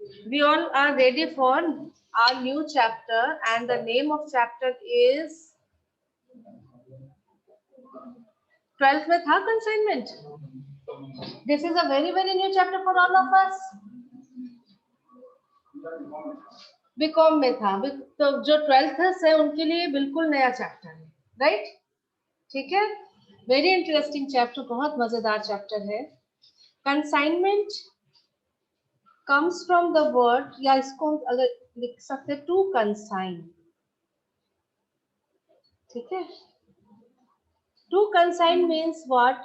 We all are ready for our new chapter, and the name of chapter is 12th में था consignment. This is a very new chapter for all of us. BCom में था, तो जो 12th है उनके लिए बिल्कुल नया चैप्टर है, राइट? ठीक है, वेरी इंटरेस्टिंग चैप्टर, बहुत मजेदार चैप्टर है. Consignment comes from the word, या इसको अगर लिख सकते टू कंसाइन. ठीक है, टू कंसाइन मीन्स व्हाट?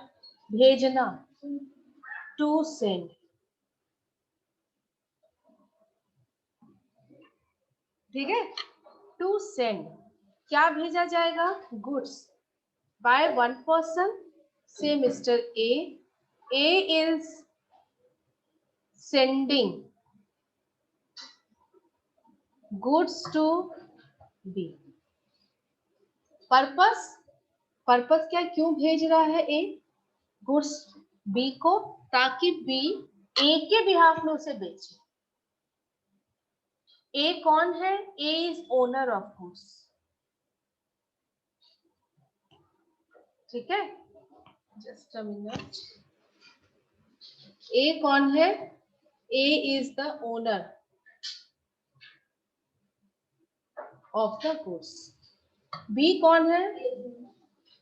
भेजना, टू सेंड. ठीक है, टू सेंड, क्या भेजा जाएगा? गुड्स बाय वन पर्सन, से mister A. A is sending goods to B. Purpose, purpose क्या, क्यों भेज रहा है ए गुड्स बी को? ताकि बी ए के बिहाफ में उसे बेचे. ए कौन है? A is owner of goods. ठीक है, जस्ट अ मिनट. ए कौन है? A is the owner of the goods. B कौन है?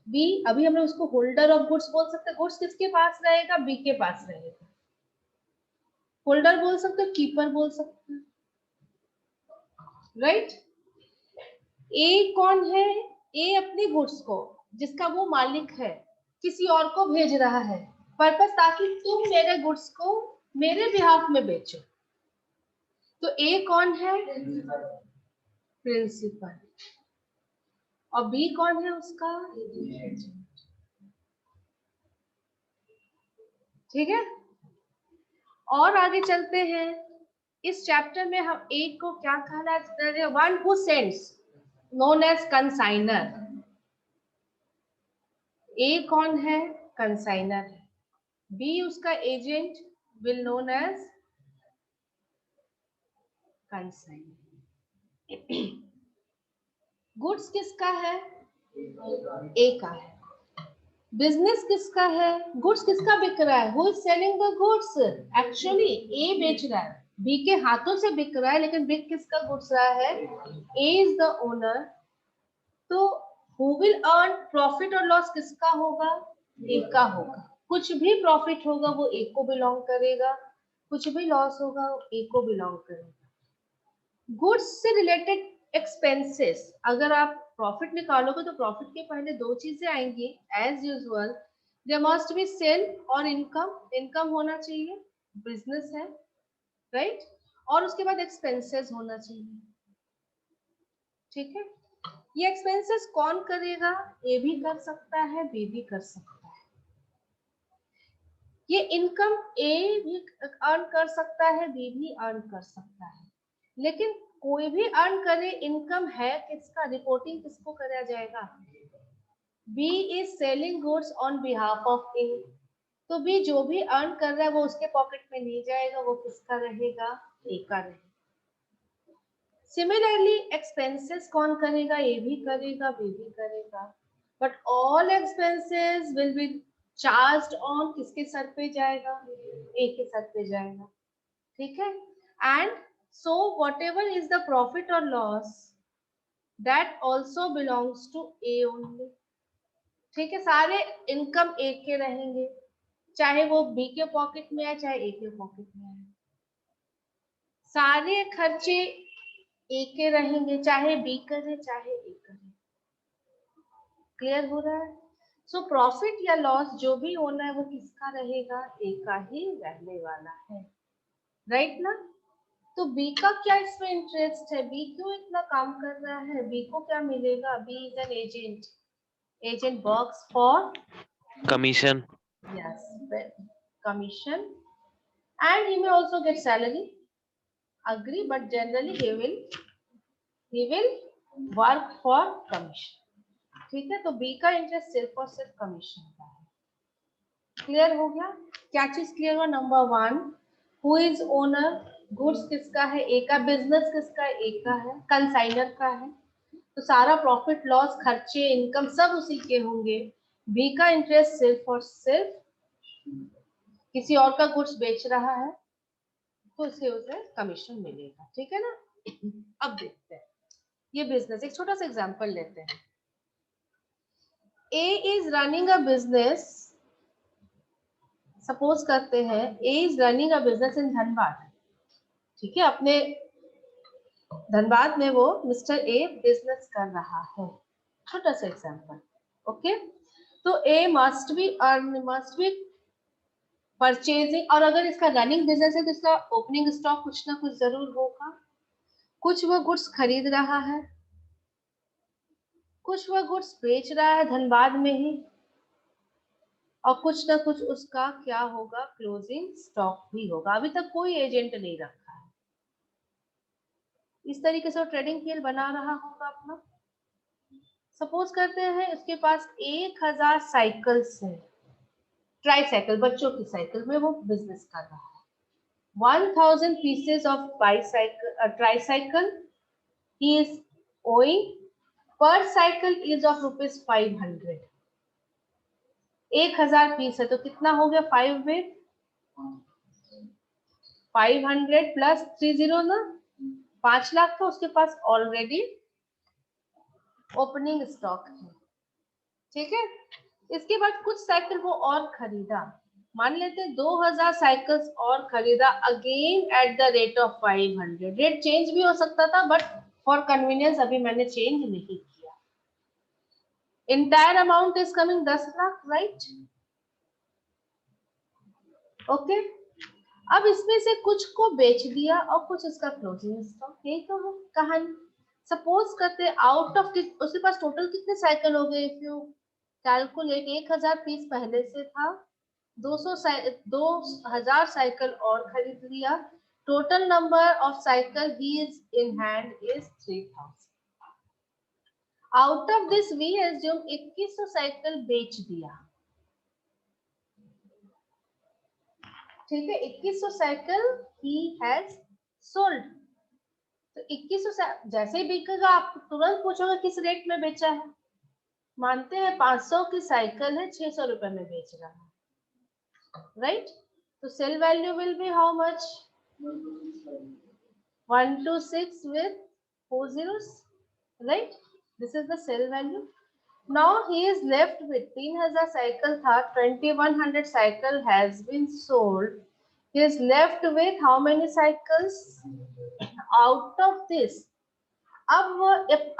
बी, अभी हमने उसको होल्डर ऑफ गुड्स बोल सकते. गुड्स किसके पास रहेगा? बी के पास रहेगा. होल्डर बोल सकते हो, कीपर बोल सकते हो, राइट? ए कौन है? ए अपने गुड्स को, जिसका वो मालिक है, किसी और को भेज रहा है. पर्पस, ताकि तुम मेरे गुड्स को मेरे बिहाफ में बेचो. तो ए कौन है? प्रिंसिपल. और बी कौन है उसका? ठीक है, और आगे चलते हैं. इस चैप्टर में हम ए को क्या कहलाते हैं? One who sends, known as consignor. A कौन है? कंसाइनर है. बी उसका agent, will known as consignor. Goods किसका है? ए का है. बिजनेस किसका है? गुड्स किसका बिक रहा है? Who is selling the goods? Actually A बेच रहा है, बी के हाथों से बिक रहा है, लेकिन बिक किसका गुड्स रहा है? A is the owner. तो हु विल अर्न प्रॉफिट और लॉस किसका होगा? ए का होगा. कुछ भी प्रॉफिट होगा वो ए को बिलोंग करेगा, कुछ भी लॉस होगा वो ए को बिलोंग करेगा. गुड्स से रिलेटेड एक्सपेंसेस, अगर आप प्रॉफिट निकालोगे तो प्रॉफिट के पहले दो चीजें आएंगी as usual. There must be sale और इनकम. इनकम होना चाहिए, बिजनेस है, राइट? और उसके बाद एक्सपेंसेस होना चाहिए. ठीक है, ये एक्सपेंसेस कौन करेगा? ए भी कर सकता है, बी भी कर सकता है. ये इनकम ए भी अर्न कर सकता है, बी भी अर्न कर सकता है. लेकिन कोई भी अर्न करे, इनकम है किसका? रिपोर्टिंग किसको करा जाएगा? B is selling goods on behalf of A. तो बी जो भी अर्न कर रहा है वो उसके पॉकेट में नहीं जाएगा, वो किसका रहेगा? ए का रहेगा. सिमिलरली एक्सपेंसेस कौन करेगा? ए भी करेगा, बी भी करेगा. But all expenses will be charged on, किसके सर पे जाएगा? ए के सर पे जाएगा. ठीक है, and so whatever is the profit or loss, that also belongs to A only. ठीक है, सारे इनकम ए के रहेंगे, चाहे वो बी के पॉकेट में आए चाहे ए के पॉकेट में आए. सारे खर्चे ए के रहेंगे, चाहे बी करे चाहे ए करे. क्लियर हो रहा है? सो प्रॉफिट या लॉस जो भी होना है वो किसका रहेगा? ए का ही रहने वाला है, राइट ना? तो बी का क्या इसमें इंटरेस्ट है? बी क्यों इतना काम कर रहा है? बी को क्या मिलेगा? B is an agent. Agent works for commission. Yes, commission. And he may also get salary, agree, but generally he will work for commission. ठीक है, तो बी का इंटरेस्ट सिर्फ और सिर्फ कमीशन का है. क्लियर हो गया? क्या चीज क्लियर हुआ? Number one, who is owner? Goods किसका है, ए का, बिजनेस किसका है, ए का है, कंसाइनर का है, तो सारा प्रॉफिट लॉस खर्चे इनकम सब उसी के होंगे। बी का इंटरेस्ट सिर्फ और सिर्फ किसी और का गुड्स बेच रहा है तो उसे कमीशन मिलेगा, ठीक है ना। अब देखते हैं ये बिजनेस, एक छोटा सा एग्जांपल लेते हैं। A is running a business, suppose करते हैं A is running a business in Dhanbad, ठीक है, अपने धनबाद में वो मिस्टर ए बिजनेस कर रहा है, छोटा सा एग्जांपल, ओके। तो ए मस्ट बी परचेजिंग, और अगर इसका रनिंग बिजनेस है तो इसका ओपनिंग स्टॉक कुछ ना कुछ जरूर होगा, कुछ वो गुड्स खरीद रहा है, कुछ वो गुड्स बेच रहा है धनबाद में ही, और कुछ ना कुछ उसका क्या होगा, क्लोजिंग स्टॉक भी होगा। अभी तक कोई एजेंट नहीं रखा है, इस तरीके से वो ट्रेडिंग पीएल बना रहा होगा अपना। सपोज करते हैं इसके पास 1000 साइकिल्स है, ट्राईसाइकिल, बच्चों की साइकिल में वो बिजनेस कर रहा है। 1000 pieces of tricycle he is owing, per cycle is of ₹500। 1000 piece है तो कितना हो गया, 5 में 500 प्लस 30 ना 5 लाख का उसके पास ऑलरेडी ओपनिंग स्टॉक है, ठीक है। इसके बाद कुछ साइकिल वो और खरीदा, मान लेते हैं 2000 साइकिल्स और खरीदा, again at the rate of 500। Rate change भी हो सकता था बट फॉर कन्वीनियंस अभी मैंने चेंज नहीं किया। Entire amount is coming 10 lakh, right, okay. अब इसमें से कुछ को बेच दिया और कुछ इसका क्लोजिंग स्टॉक, यही तो है कहानी। सपोज करते आउट ऑफ, उसके पास टोटल कितने साइकिल हो गए, इफ यू कैलकुलेट, 1000 पीस पहले से था, 2000 साइकिल और खरीद लिया, टोटल नंबर ऑफ साइकिल ही is in hand is 3000। Out of this we assume 2100 cycle बेच दिया, ठीक है, 2100 साइकिल ही हैज सोल्ड। तो 2100 जैसे ही बिकेगा आप तुरंत पूछोगे किस रेट में बेचा है, मानते हैं 500 की साइकिल है, 600 रुपए में बेच रहा है, राइट। तो sale value will be how much, 126 with 4 zeros, right? This is the sell value. Now he is left with 3000 cycle था, 2100 cycle has been sold. He is left with how many cycles? Out of this, अब वो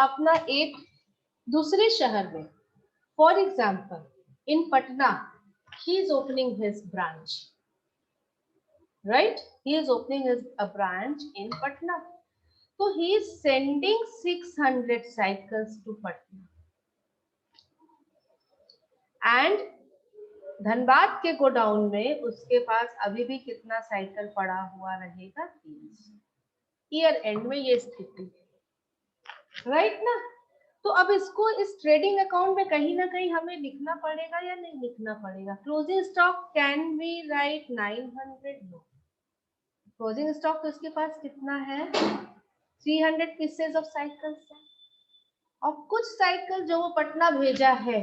अपना एक दूसरे शहर में, for example in Patna, he is opening his branch, right? He is opening a branch in Patna. So he is sending 600 cycles to Patna. And Dhanbad के godown में उसके पास अभी भी कितना साइकिल पड़ा हुआ रहेगा, 300। ईयर एंड में ये स्थिति, राइट ना। तो अब इसको इस ट्रेडिंग अकाउंट में कहीं ना कहीं हमें लिखना पड़ेगा या नहीं लिखना पड़ेगा। Closing stock can be right 900, no, closing stock तो इसके पास कितना है, 300 पीसेस ऑफ साइकिल्स है, और कुछ साइकिल जो वो पटना भेजा है,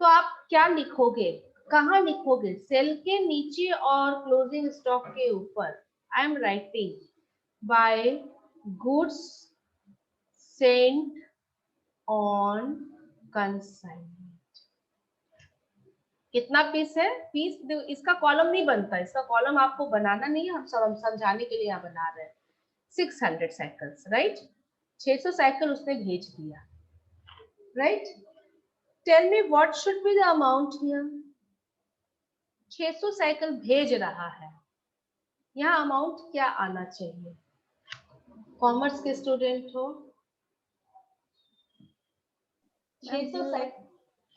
तो आप क्या लिखोगे, कहाँ लिखोगे, सेल के नीचे और क्लोजिंग स्टॉक के ऊपर। I am writing by goods sent on consignment. कितना पीस है, पीस इसका कॉलम नहीं बनता, इसका कॉलम आपको बनाना नहीं है, हम समझाने के लिए यहाँ बना रहे हैं। 600 साइकिल्स, राइट, 600 साइकिल उसने भेज दिया, right. Tell me what should be the amount here. 600 cycle भेज रहा है, यहाँ अमाउंट क्या आना चाहिए, कॉमर्स के स्टूडेंट हो, 600 cycle,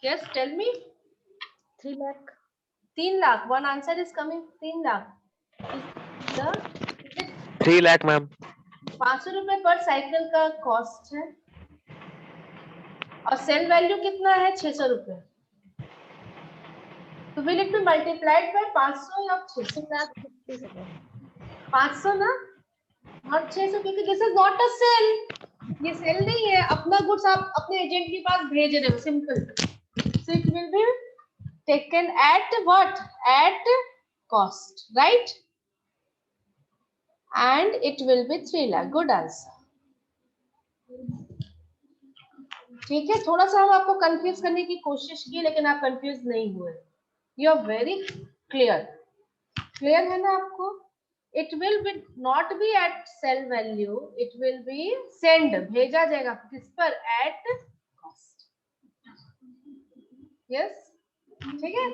yes tell me, 3 lakh. 3 lakh, one answer is coming, 3 lakh, 3 lakh ma'am. 500 रुपए पर साइकिल का कॉस्ट है, और सेल वैल्यू कितना है, 600 रुपए। तो will it be multiplied by 500 या 600? 500 ना, और 600, क्योंकि this is not a sale, ये सेल नहीं है, अपना गुड्स आप अपने एजेंट के पास भेज रहे हो, simple. So it will be taken at what, at cost, right, and it will B 3 lakh. Good answer. ठीक है, थोड़ा सा हम आपको कंफ्यूज करने की कोशिश की, लेकिन आप कंफ्यूज नहीं हुए, you are very clear. Clear है ना आपको? It will be not be at sale value, it will be send, भेजा जाएगा किस पर, एट कॉस्ट। यस, ठीक है।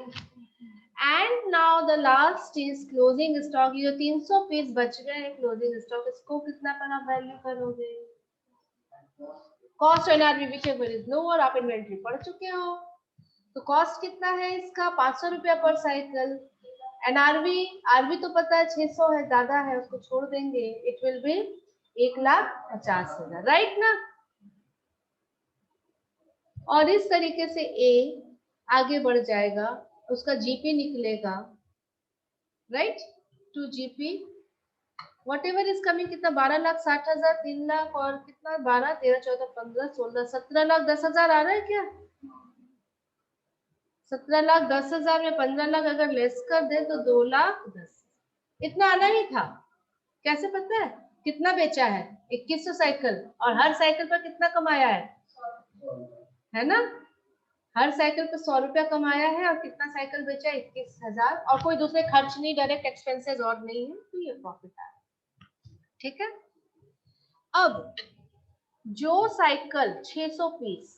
And now the last is closing stock. ये 300 पीस बच गए हैं क्लोजिंग स्टॉक, इसको कितना पर आप वैल्यू करोगे? Cost NRB whichever is lower, आप इन्वेंट्री पढ़ चुके हो, तो कॉस्ट कितना है इसका, 500 रुपया पर साइकिल। एनआरबी, आरबी तो पता है 600 है, ज्यादा है, उसको छोड़ देंगे, इट विल बी 1,50,000, राइट ना। और इस तरीके से ए आगे बढ़ जाएगा, उसका जीपी निकलेगा, right, to GP whatever is coming, कितना, 12,60,000, 3 लाख और कितना, 12, 13, 14, 15, 16, 17,10,000 आ रहा है क्या? 17,10,000 में 15 लाख अगर लेस कर दे तो 2,10,000, इतना आना ही था। कैसे पता है कितना बेचा है? 2100 साइकिल, और हर साइकिल पर कितना कमाया है ना, हर साइकिल पर 100 रुपया कमाया है, और कितना साइकिल बेचा, 21,000, और कोई दूसरे खर्च नहीं, डायरेक्ट एक्सपेंसेस और नहीं है, तो ये प्रॉफिट आया। ठीक है। अब जो साइकिल 600 पीस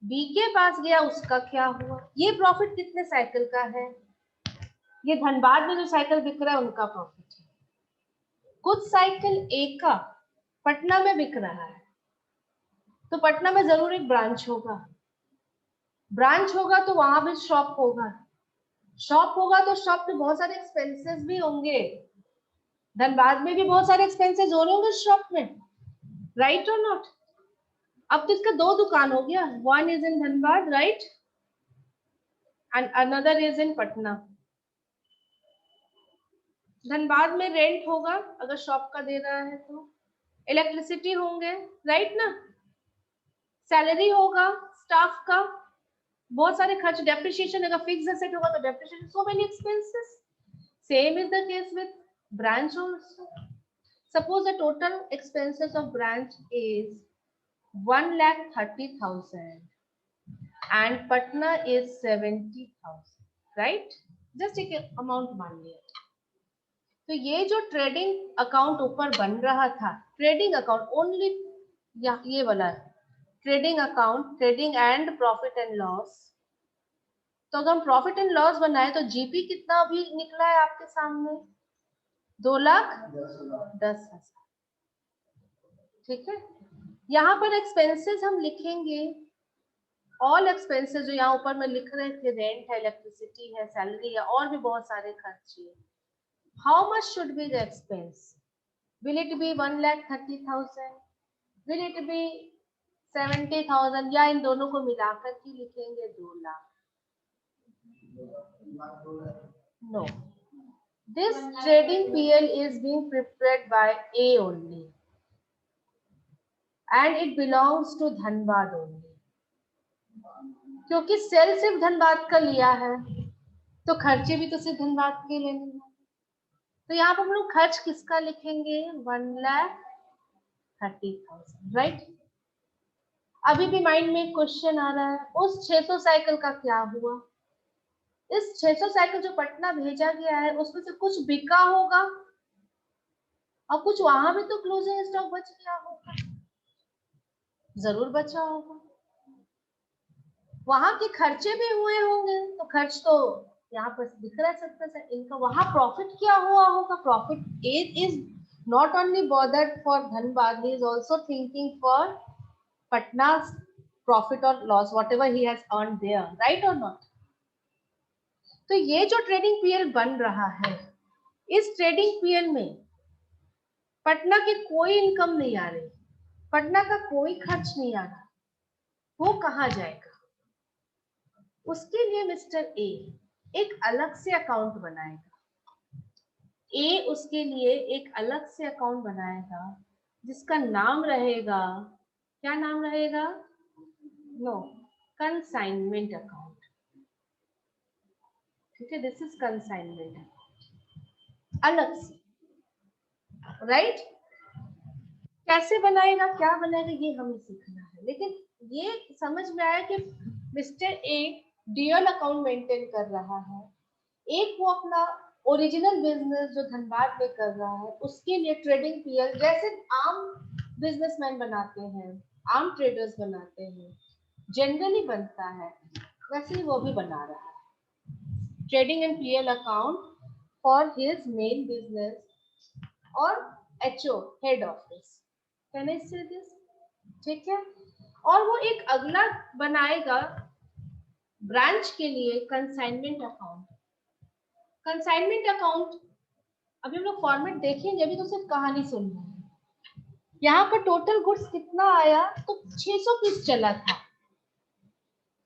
बी के पास गया, उसका क्या हुआ? ये प्रॉफिट कितने साइकिल का है? ये धनबाद में जो साइकिल बिक रहा है उनका प्रॉफिट है। कुछ साइकिल ए का पटना में बिक रहा है, तो पटना में जरूर एक ब्रांच होगा, ब्रांच होगा तो वहां भी शॉप होगा, शॉप होगा तो शॉप पे बहुत सारे एक्सपेंसेस भी होंगे, धनबाद में भी बहुत सारे एक्सपेंसेस हो रहे होंगे शॉप में, राइट और नॉट। अब तो इसका 2 दुकान हो गया, one is in Dhanbad, right, and another is in Patna. Dhanbad में रेंट होगा अगर शॉप का दे रहा है तो, इलेक्ट्रिसिटी होंगे, राइट ना, सैलरी होगा स्टाफ का, बहुत सारे खर्च, डेप्रिसिएशन अगर फिक्स एसेट होगा तो depreciation, so many expenses. Same is the case with branch also. Suppose the total expenses of branch is 1,30,000 and Patna is 70,000, right? Just एक अमाउंट मान लिया। तो ये जो ट्रेडिंग अकाउंट ऊपर बन रहा था, ट्रेडिंग अकाउंट ओनली, ये वाला trading account, trading and profit and loss. तो अगर हम प्रॉफिट एंड लॉस बनाए तो जीपी कितना अभी निकला है आपके सामने, 2,10,000। ठीक है। यहाँ पर एक्सपेंसेस हम लिखेंगे, ऑल एक्सपेंसेस जो यहाँ ऊपर में लिख रहे थे, रेंट है, इलेक्ट्रिसिटी है, सैलरी है, और भी बहुत सारे खर्चे। How much should be the expense? Will it B 1,30,000? Will it B 70,000? या इन दोनों को मिलाकर के लिखेंगे 2 lakh? No. This trading PL is being prepared by A only, and it belongs to Dhanbad only. क्योंकि सेल सिर्फ धनबाद का लिया है, तो खर्चे भी तो सिर्फ धनबाद के लेने हैं। तो यहाँ पर हम लोग खर्च किसका लिखेंगे? 1,30,000, राइट। अभी भी माइंड में एक क्वेश्चन आ रहा है, उस 600 साइकिल का क्या हुआ? इस 600 साइकिल जो पटना भेजा गया है उसमें से कुछ बिका होगा, और कुछ वहां भी तो क्लोजिंग स्टॉक बच गया होगा, जरूर बचा होगा, वहां के खर्चे भी हुए होंगे, तो खर्च तो यहाँ पर दिख रहा है 70%, इनका वहां प्रॉफिट क्या हुआ होगा? Profit is not only bothered for Dhanbad, he is also thinking for Patna profit और loss, whatever he has earned there, right और नॉट। तो ये जो ट्रेडिंग पीएल बन रहा है, इस ट्रेडिंग पीएल में पटना की कोई इनकम नहीं आ रही, पटना का कोई खर्च नहीं आ रहा, वो कहाँ जाएगा? उसके लिए मिस्टर ए एक अलग से अकाउंट बनाएगा, ए उसके लिए एक अलग से अकाउंट बनाएगा जिसका नाम रहेगा, क्या नाम रहेगा? No, consignment account. ठीक है, दिस इज कंसाइनमेंट अलग से, राइट? कैसे बनाएगा, क्या बनाएगा, ये हमें सीखना है। लेकिन ये समझ में आया कि mister A DL account maintain कर रहा है, एक वो अपना ओरिजिनल बिजनेस जो धनबाद में कर रहा है उसके लिए ट्रेडिंग पीएल जैसे आम बिजनेसमैन बनाते हैं, आम ट्रेडर्स बनाते हैं, जनरली बनता है, वैसे ही वो भी बना रहा है trading and PL account for his main business और HO head office. Can I say this? ठीक है। और वो एक अगला बनाएगा ब्रांच के लिए कंसाइनमेंट अकाउंट। कंसाइनमेंट अकाउंट अभी हम लोग फॉर्मेट देखेंगे, अभी तो सिर्फ कहानी सुनना है। यहाँ पर टोटल गुड्स कितना आया? तो 600 पीस चला था,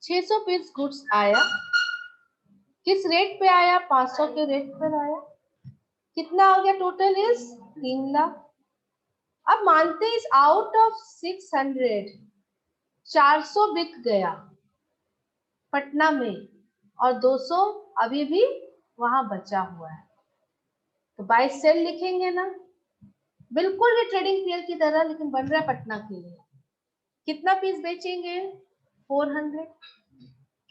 600 पीस गुड्स आया। किस रेट पे आया? 500 के रेट पर आया। कितना हो गया टोटल? इज 3 लाख। अब मानते हैं इस आउट ऑफ 600 400 बिक गया पटना में और 200 अभी भी वहां बचा हुआ है, तो बाय सेल लिखेंगे ना, बिल्कुल भी ट्रेडिंग पीएल की तरह, लेकिन बन रहा है पटना के लिए। कितना पीस बेचेंगे? 400।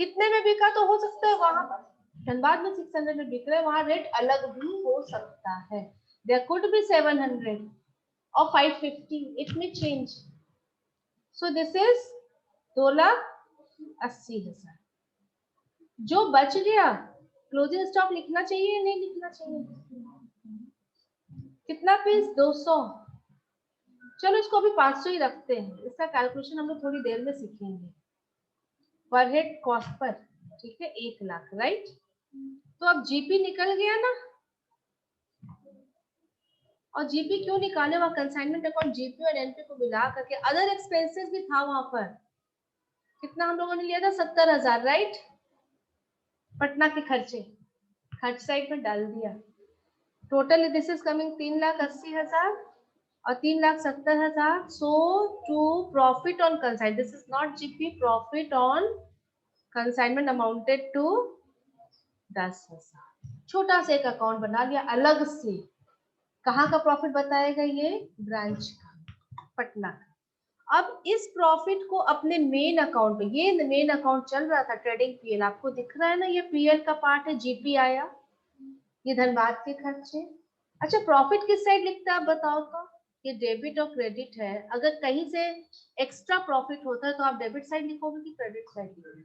कितने में बिका? तो हो सकता है वहां पर धनबाद में 600 में बिक रहा है, वहां रेट अलग भी हो सकता है। देयर कुड बी 700 और 550, it may change. So this is 2,80,000। जो बच गया क्लोजिंग स्टॉक लिखना चाहिए, नहीं लिखना चाहिए? कितना पीस? 200। चलो इसको अभी 500 ही रखते हैं, इसका कैलकुलेशन हम लोग थोड़ी देर में सीखेंगे। पर हेड कॉस्ट पर, ठीक है, 1 लाख, राइट? तो अब जीपी निकल गया ना, और जीपी क्यों निकाले? वहां कंसाइनमेंट अकाउंट जीपी और एनपी को मिला करके अदर एक्सपेंसेस भी था वहां पर। कितना हम लोगों ने लिया था? 70,000, राइट? पटना के खर्चे खर्च साइड में डाल दिया। टोटल दिस इज कमिंग 3,80,000 और 3,70,000। So to profit on consign, this is not GP, profit on consignment amounted to 10,000। छोटा सा एक अकाउंट बना लिया अलग से। कहाँ का प्रॉफिट बताएगा? ये ब्रांच का, पटना का। अब इस प्रॉफिट को अपने मेन अकाउंट में, ये मेन अकाउंट चल रहा था ट्रेडिंग पीएल, आपको दिख रहा है ना, ये पीएल का पार्ट है, जीपी आया, ये धनबाद के खर्चे। अच्छा, प्रॉफिट किस साइड लिखता है आप बताओ तो? ये डेबिट और क्रेडिट है। अगर कहीं से एक्स्ट्रा प्रॉफिट होता है तो आप डेबिट साइड लिखोगे कि क्रेडिट साइड लिखोगे?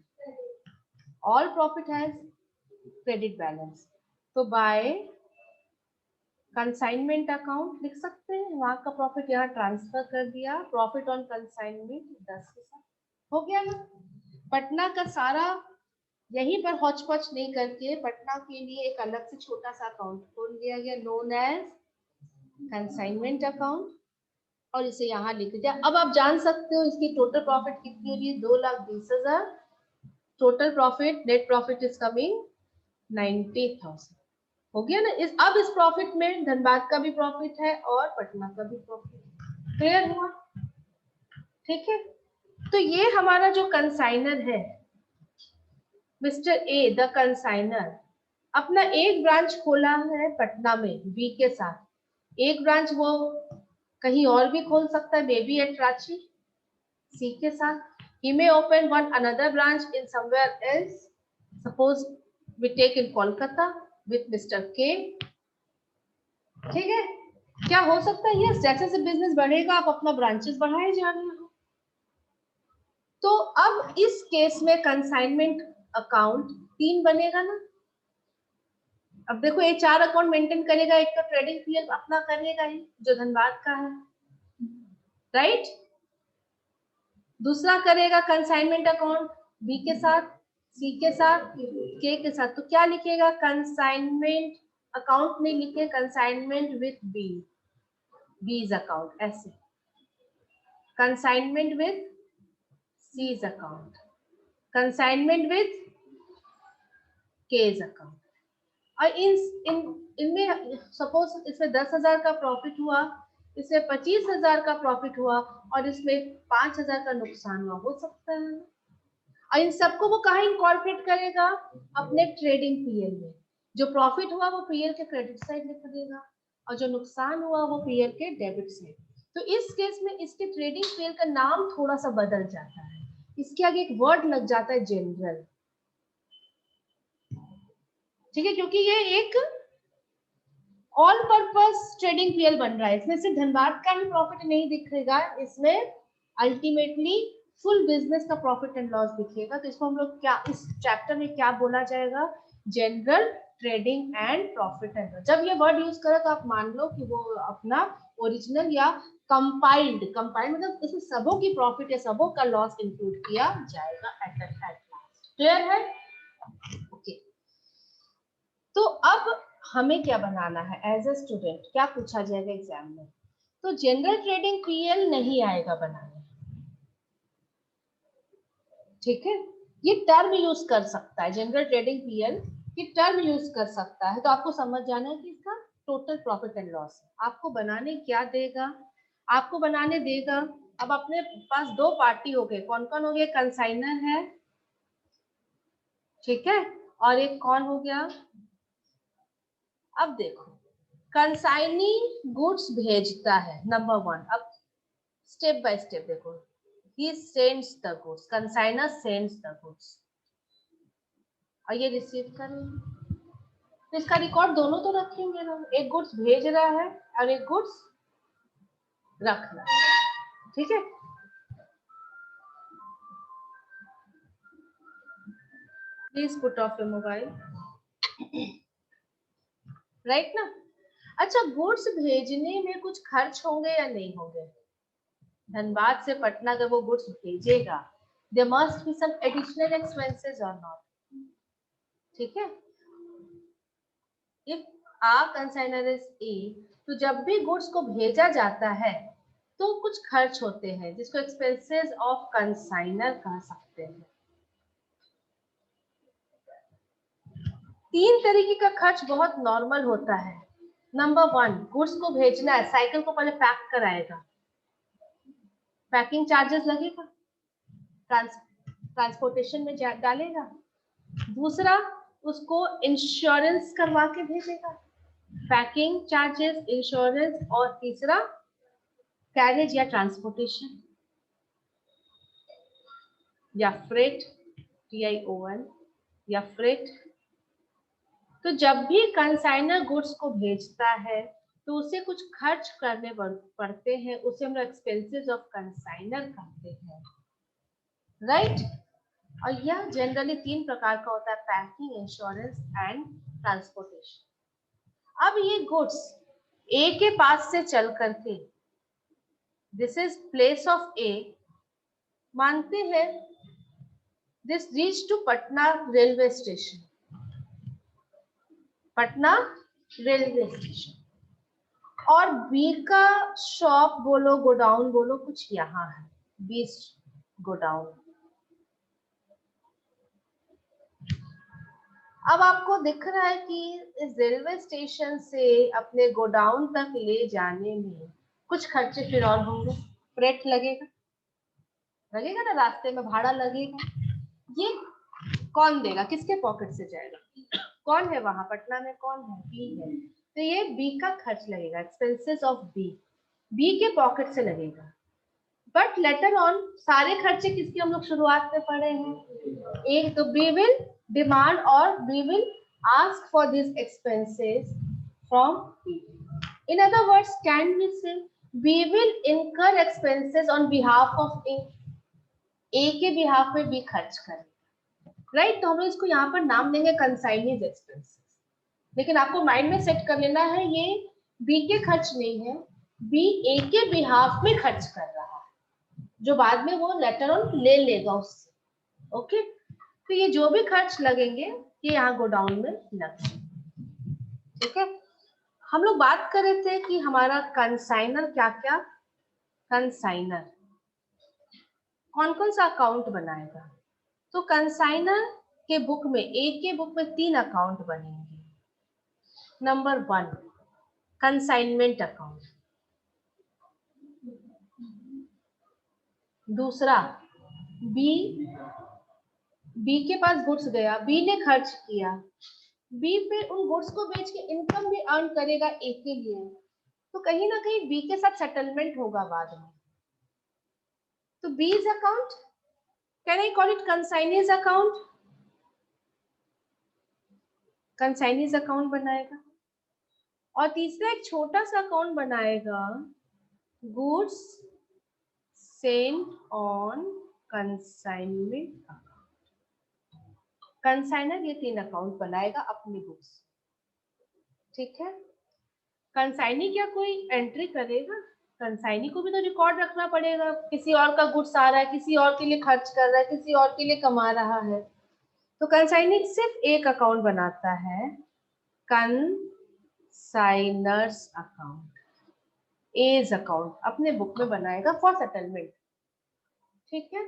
All profit has credit balance, तो बाय कंसाइनमेंट अकाउंट लिख सकते हैं, वहां का प्रॉफिट यहाँ ट्रांसफर कर दिया, प्रॉफिट ऑन कंसाइनमेंट 10 के साथ हो गया ना। पटना का सारा यहीं पर हौच पौच नहीं करके पटना के लिए एक अलग से छोटा सा अकाउंट खोल दिया गया, नोन एज कंसाइनमेंट अकाउंट, और इसे यहाँ लिख दिया। अब आप जान सकते हो इसकी टोटल प्रॉफिट कितनी होगी? 2,20,000। Total profit, net profit is coming 90,000। हो गया ना। अब इस प्रॉफिट में धनबाद का भी प्रॉफिट है और पटना का भी प्रॉफिट। क्लियर हुआ? ठीक है। तो ये हमारा जो कंसाइनर है मिस्टर ए द कंसाइनर, अपना एक ब्रांच खोला है पटना में बी के साथ, एक ब्रांच वो कहीं और भी खोल सकता है, मे बी एट रांची, सी के साथ। he may open one another branch in somewhere else, suppose we take in Kolkata with Mr. K। ठीक है, क्या हो सकता है? यस, जैसे जैसे बिजनेस बढ़ेगा आप अपना ब्रांचेस बढ़ाए जा रहे हो। तो अब इस केस में कंसाइनमेंट अकाउंट 3 बनेगा ना। अब देखो ये 4 अकाउंट मेंटेन करेगा, एक तो ट्रेडिंग पीएल अपना करेगा ही जो धनबाद का है, राइट? दूसरा करेगा कंसाइनमेंट अकाउंट बी के साथ, सी के साथ, के साथ। तो क्या लिखेगा? कंसाइनमेंट अकाउंट नहीं लिखे, consignment with B, B's account, ऐसे consignment with C's account, consignment with K's account. और इनमें सपोज इसमें 10,000 का प्रॉफिट हुआ, इसमें 25,000 का प्रॉफिट हुआ और इसमें 5,000 का नुकसान हुआ, हो सकता है। और इन सबको वो कहाँ इनकॉर्पोरेट करेगा? अपने ट्रेडिंग पीएल में। जो प्रॉफिट हुआ वो पीएल के क्रेडिट साइड लिख देगा और जो नुकसान हुआ वो पीएल के डेबिट साइड। तो इस केस में इसके ट्रेडिंग पीएल का नाम थोड़ा सा बदल जाता है, इसके आगे एक वर्ड लग जाता है जनरल, ठीक है, क्योंकि ये एक ऑल पर्पस ट्रेडिंग पीएल बन रहा है। इसमें सिर्फ धनबाद का ही प्रॉफिट नहीं दिखेगा, इसमें अल्टीमेटली फुल बिजनेस का प्रॉफिट एंड लॉस दिखेगा। तो इसको हम लोग क्या इस चैप्टर में क्या बोला जाएगा? General trading and profit and loss. जब ये वर्ड यूज करें तो आप मान लो कि वो अपना ओरिजिनल या कंपाइल्ड मतलब इसमें सबों की प्रॉफिट या सबों का लॉस इंक्लूड किया जाएगा एट लास्ट। क्लियर है? ओके। तो अब हमें क्या बनाना है एज ए स्टूडेंट, क्या पूछा जाएगा एग्जाम में? तो जनरल ट्रेडिंग पीएल नहीं आएगा बनाने, ठीक है। ये टर्म यूज कर सकता है, जनरल ट्रेडिंग पीएल ये टर्म यूज कर सकता है। तो आपको समझ जाना है कि इसका टोटल प्रॉफिट एंड लॉस आपको बनाने क्या देगा? आपको बनाने देगा, अब अपने पास दो पार्टी हो गए, कौन कौन हो गए? कंसाइनर है, ठीक है, और एक कौन हो गया? अब देखो, कंसाइनी गुड्स भेजता है, नंबर 1। अब स्टेप बाय स्टेप देखो, he sends the goods, consignor sends the goods और ये रिसीव करेंगे। तो इसका रिकॉर्ड दोनों तो रखेंगे ना, एक गुड्स भेज रहा है और एक गुड्स रख रहा है, ठीक है। Please put off your mobile, right ना। अच्छा, गुड्स भेजने में कुछ खर्च होंगे या नहीं होंगे? धनबाद से पटना अगर वो गुड्स भेजेगा, there must be some additional expenses और नॉट, ठीक है। If a consignor is A, तो जब भी गुड्स को भेजा जाता है तो कुछ खर्च होते हैं जिसको एक्सपेंसेस ऑफ कंसाइनर कह सकते हैं। 3 तरीके का खर्च बहुत नॉर्मल होता है। नंबर 1, गुड्स को भेजना है, साइकिल को पहले पैक कराएगा, पैकिंग चार्जेस लगेगा, ट्रांसपोर्टेशन में डालेगा। दूसरा, उसको इंश्योरेंस करवा के भेजेगा, पैकिंग चार्जेस, इंश्योरेंस, और तीसरा कैरेज या ट्रांसपोर्टेशन या फ्रेट, TION या फ्रेट। तो जब भी कंसाइनर गुड्स को भेजता है तो उसे कुछ खर्च करने पड़ते हैं, उसे हम एक्सपेंसेस ऑफ कंसाइनर कहते हैं, राइट। और यह जनरली 3 प्रकार का होता है, पैकिंग, इंश्योरेंस एंड ट्रांसपोर्टेशन। अब ये गुड्स ए के पास से चल करके, this is place of A, मानते हैं this reach to Patna railway station, Patna railway station, और बी का शॉप बोलो, गोडाउन बोलो, कुछ यहाँ है, बी गोडाउन। अब आपको दिख रहा है कि इस रेलवे स्टेशन से अपने गोडाउन तक ले जाने में कुछ खर्चे फिर और होंगे, फ्रेट लगेगा, लगेगा ना, रास्ते में भाड़ा लगेगा। ये कौन देगा? किसके पॉकेट से जाएगा? कौन है वहां पटना में? कौन है? बी है। तो ये बी का खर्च लगेगा, एक्सपेंसेस ऑफ बी के पॉकेट से लगेगा। बट लेटर ऑन सारे खर्चे किसके हम लोग शुरुआत में पढ़े हैं? एक तो बी विल डिमांड और B will ask for this expenses from B. In other words, can we say B will incur expenses on behalf of A के बिहाफ में बी खर्च करें, राइट। तो हम इसको यहाँ पर नाम देंगे कंसाइनीज एक्सपेंसेस। लेकिन आपको माइंड में सेट कर लेना है ये बी के खर्च नहीं है, बी ए के बिहाफ में खर्च कर रहा है, जो बाद में वो लेटर ऑन ले लेगा उससे, ओके। तो ये जो भी खर्च लगेंगे ये यहाँ गोडाउन में लगेंगे, ठीक है। हम लोग बात कर रहे थे कि हमारा कंसाइनर क्या क्या, कंसाइनर कौन कौन सा अकाउंट बनाएगा? तो कंसाइनर के बुक में, ए के बुक में 3 अकाउंट बनेंगे। Number 1, consignment account. दूसरा बी के पास गुड्स गया, बी ने खर्च किया, बी फिर उन गुड्स को बेच के इनकम भी अर्न करेगा ए के लिए, तो कहीं ना कहीं बी के साथ सेटलमेंट होगा बाद में। तो B's account, can I call it consignee's account? Consignee's account बनाएगा। और तीसरा एक छोटा सा अकाउंट बनाएगा, goods sent on consignment account. Consignor ये 3 अकाउंट बनाएगा अपनी बुक्स, ठीक है। कंसाइनी क्या कोई एंट्री करेगा? कंसाइनी को भी तो रिकॉर्ड रखना पड़ेगा, किसी और का गुड्स आ रहा है, किसी और के लिए खर्च कर रहा है, किसी और के लिए कमा रहा है। तो कंसाइनी सिर्फ एक अकाउंट बनाता है, कंसाइनर्स अकाउंट, एज अकाउंट अपने बुक में बनाएगा फॉर सेटलमेंट, ठीक है।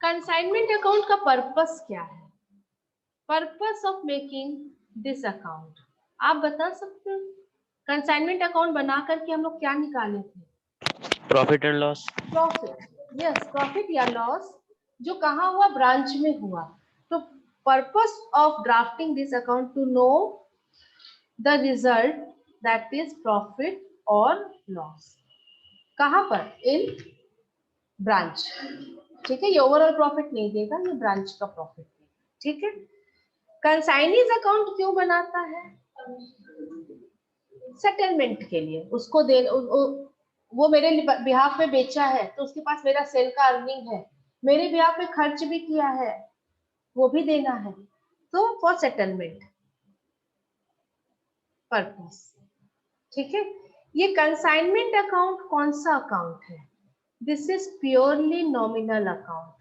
कंसाइनमेंट अकाउंट का पर्पस क्या है? Purpose of making this account, आप बता सकते हो? कंसाइनमेंट अकाउंट बना करके हम लोग क्या निकाले थे? Profit and loss. Profit, yes, profit या लॉस जो कहाँ हुआ? ब्रांच में हुआ। तो purpose of drafting this account to know the result that is profit और लॉस। कहाँ पर? इन ब्रांच, ठीक है। ये ओवरऑल प्रॉफिट नहीं देगा, ये ब्रांच का प्रॉफिट देगा, ठीक है। कंसाइनीज अकाउंट क्यों बनाता है? सेटलमेंट के लिए, उसको दे वो मेरे बिहाफ में बेचा है तो उसके पास मेरा सेल का अर्निंग है, मेरे बिहाफ में खर्च भी किया है, वो भी देना है, तो फॉर सेटलमेंट पर्पस, ठीक है। ये कंसाइनमेंट अकाउंट कौन सा अकाउंट है? This is purely nominal account.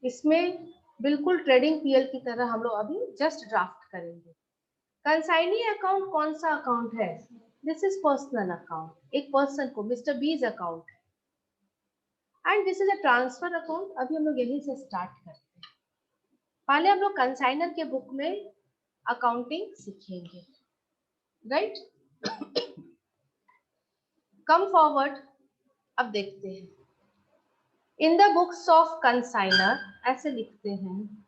इसमें बिल्कुल ट्रेडिंग पीएल की तरह हम लोग अभी जस्ट ड्राफ्ट करेंगे। कंसाइनी अकाउंट कौन सा अकाउंट है? दिस इज पर्सनल अकाउंट, एक पर्सन को, मिस्टर बीज account, and this is a transfer account. अभी हम लोग यहीं से स्टार्ट करते हैं। पहले हम लोग कंसाइनर के बुक में अकाउंटिंग सीखेंगे, राइट। कम फॉरवर्ड, अब देखते हैं। In the books of consignor, ऐसे लिखते हैं,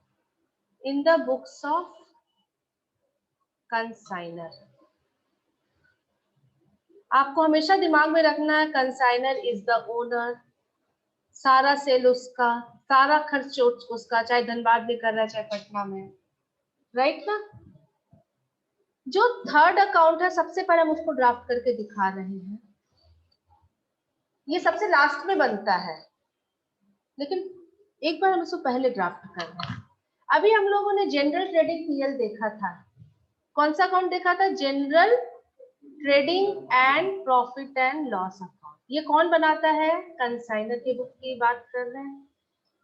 in the books of consignor. आपको हमेशा दिमाग में रखना है कंसाइनर इज द ओनर, सारा सेल उसका, सारा खर्च उसका, चाहे धनबाद में कर रहा है चाहे पटना में, राइट ना। जो थर्ड अकाउंट है सबसे पहले हम उसको ड्राफ्ट करके दिखा रहे हैं, ये सबसे लास्ट में बनता है, लेकिन एक बार हम इसको पहले ड्राफ्ट कर रहे हैं। अभी हम लोगों ने जनरल ट्रेडिंग पीएल देखा था, कौन सा अकाउंट देखा था? General trading and profit and loss account. ये कौन बनाता है? कंसाइनर की बुक की बात कर रहे हैं।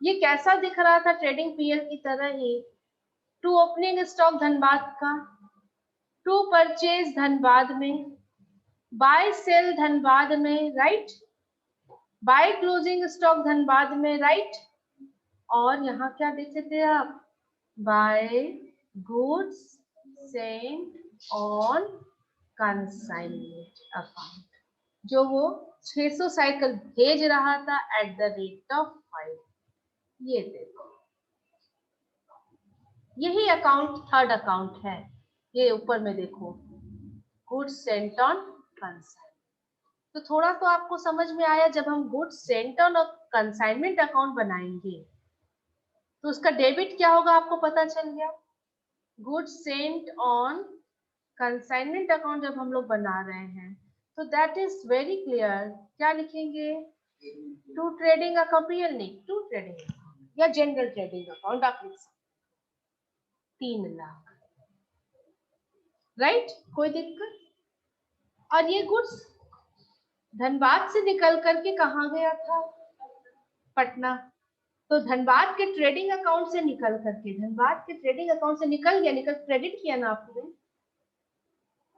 ये कैसा दिख रहा था? ट्रेडिंग पीएल की तरह ही। टू ओपनिंग स्टॉक धनबाद का, टू परचेज धनबाद में, बाय सेल धनबाद में, right, by closing stock Dhanbad में, राइट। और यहाँ क्या देखे थे आप? By goods sent on consignment account, जो वो 600 साइकिल भेज रहा था एट द रेट ऑफ 5। ये देखो, यही अकाउंट थर्ड अकाउंट है। ये ऊपर में देखो, गुड्स सेंट ऑन कंसाइनमेंट। तो थोड़ा तो आपको समझ में आया, जब हम goods sent on consignment account बनाएंगे तो उसका डेबिट क्या होगा आपको पता चल गया। Goods sent on consignment account जब हम लोग बना रहे हैं तो दैट इज वेरी क्लियर, क्या लिखेंगे? टू ट्रेडिंग अकाउंट, पीएल नहीं, टू ट्रेडिंग अकाउंट या जनरल ट्रेडिंग अकाउंट आप लिख सकते, 3 लाख, राइट, कोई दिक्कत? और ये गुड्स धनबाद से निकल करके कहाँ गया था? पटना। तो धनबाद के ट्रेडिंग अकाउंट से निकल करके, धनबाद के ट्रेडिंग अकाउंट से निकल गया, निकल क्रेडिट किया ना आपने।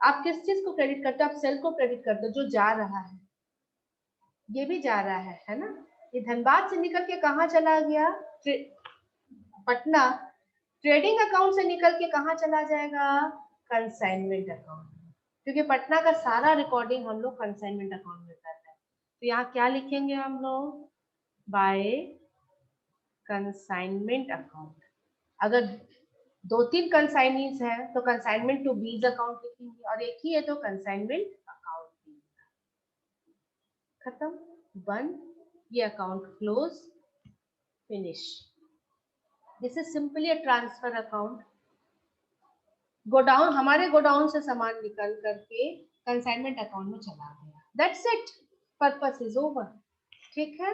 आप किस चीज को क्रेडिट करते हो? आप सेल को क्रेडिट करते हो, जो जा रहा है, ये भी जा रहा है ना। ये धनबाद से निकल के कहाँ चला गया? पटना। ट्रेडिंग अकाउंट से निकल के कहाँ चला जाएगा? कंसाइनमेंट अकाउंट, क्योंकि पटना का सारा रिकॉर्डिंग हम लोग कंसाइनमेंट अकाउंट में कर रहे हैं। तो यहाँ क्या लिखेंगे हम लोग? By consignment account. अगर 2-3 कंसाइनीज है तो कंसाइनमेंट टू बीज अकाउंट लिखेंगे, और एक ही है तो कंसाइनमेंट अकाउंट। खत्म, बंद, ये account close, finish. This is simply a transfer account. Godown, हमारे गोडाउन से सामान निकल करके कंसाइनमेंट अकाउंट में चला गया, that's it, purpose is over. ठीक है,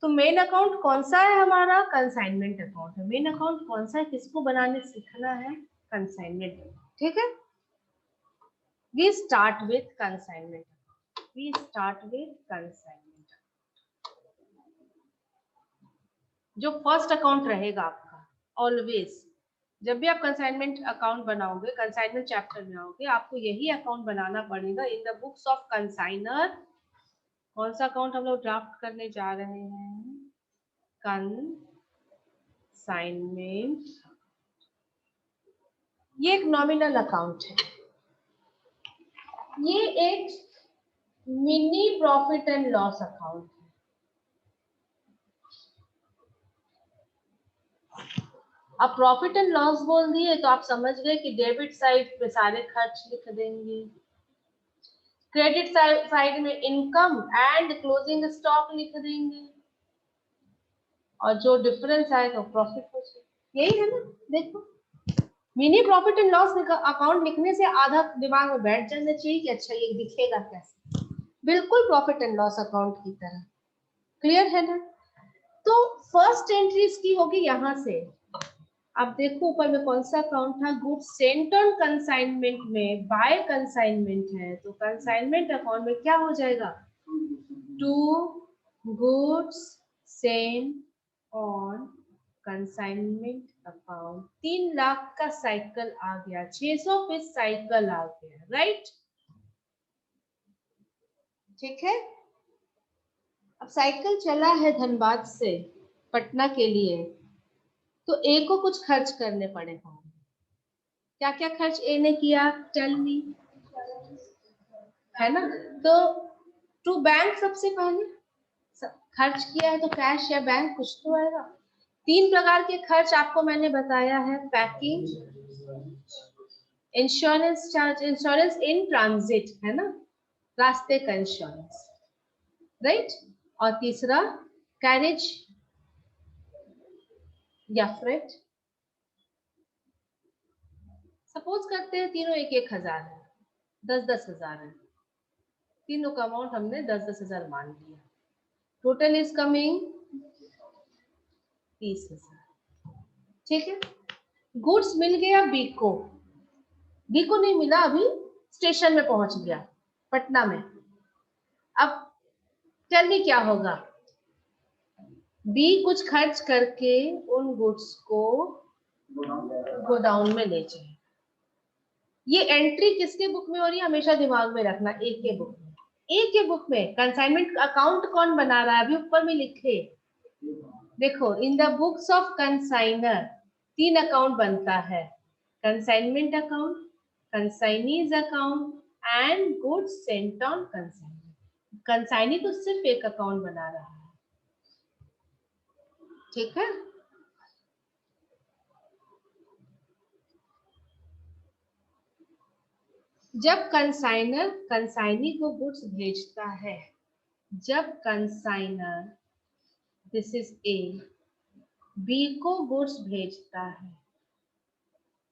तो मेन अकाउंट कौन सा है हमारा? कंसाइनमेंट अकाउंट है। मेन अकाउंट कौन सा है, किसको बनाने सीखना है? कंसाइनमेंट। ठीक है, we start with consignment, we start with consignment. जो फर्स्ट अकाउंट रहेगा आपका, ऑलवेज जब भी आप कंसाइनमेंट अकाउंट बनाओगे, कंसाइनमेंट चैप्टर में आओगे, आपको यही अकाउंट बनाना पड़ेगा in the books of consignor. कौन सा अकाउंट हम लोग ड्राफ्ट करने जा रहे हैं? कंसाइनमेंट। ये एक नॉमिनल अकाउंट है, ये एक mini profit and loss account है। अब प्रॉफिट एंड लॉस बोल दिए तो आप समझ गए कि डेबिट साइड पे सारे खर्च लिख देंगे, क्रेडिट साइड में इनकम एंड क्लोजिंग स्टॉक लिख देंगे, और जो डिफरेंस आएगा प्रॉफिट हो जाएगा। यही है ना? देखो, mini profit and loss account लिखने से आधा दिमाग में बैठ जाना चाहिए कि अच्छा ये दिखेगा कैसे, बिल्कुल प्रॉफिट एंड लॉस अकाउंट की तरह। क्लियर है ना? तो फर्स्ट एंट्री इसकी होगी यहां से। अब देखो ऊपर में कौन सा अकाउंट था? गुड्स सेंट ऑन कंसाइनमेंट में बाय कंसाइनमेंट है, तो कंसाइनमेंट अकाउंट में क्या हो जाएगा? To goods sent on consignment account. 3 lakh का साइकिल आ गया, 600 पीस साइकिल आ गया, राइट? ठीक है, अब साइकिल चला है धनबाद से पटना के लिए, तो ए को कुछ खर्च करने पड़े होंगे। क्या क्या खर्च ए ने किया? टेल मी, है ना? तो टू बैंक सबसे पहले खर्च किया है, तो कैश या बैंक कुछ तो आएगा। 3 प्रकार के खर्च आपको मैंने बताया है, packing, insurance charge, insurance in transit, है ना, रास्ते का इंश्योरेंस, राइट? और तीसरा कैरेज या फ्रेट। सपोज करते हैं तीनों 1-1 हजार है, 10-10 हजार है, तीनों का अमाउंट हमने 10-10 हजार मान लिया, टोटल इज कमिंग 30,000। ठीक है, गुड्स मिल गया बी को, बी को नहीं मिला, अभी स्टेशन में पहुंच गया पटना में। अब जल्दी क्या होगा? बी कुछ खर्च करके उन गुड्स को गोडाउन में ले जाए। ये एंट्री किसके बुक में हो रही है? हमेशा दिमाग में रखना, ए के बुक में। ए के बुक में कंसाइनमेंट अकाउंट कौन बना रहा है? अभी ऊपर में लिखे, देखो, in the books of consignor 3 account बनता है, consignment account, consignee's account and goods sent on consignment. Consignee तो सिर्फ एक अकाउंट बना रहा है, ठीक है? जब कंसाइनर कंसाइनी को गुड्स भेजता है, जब consignor, this is A, B को गुड्स भेजता है,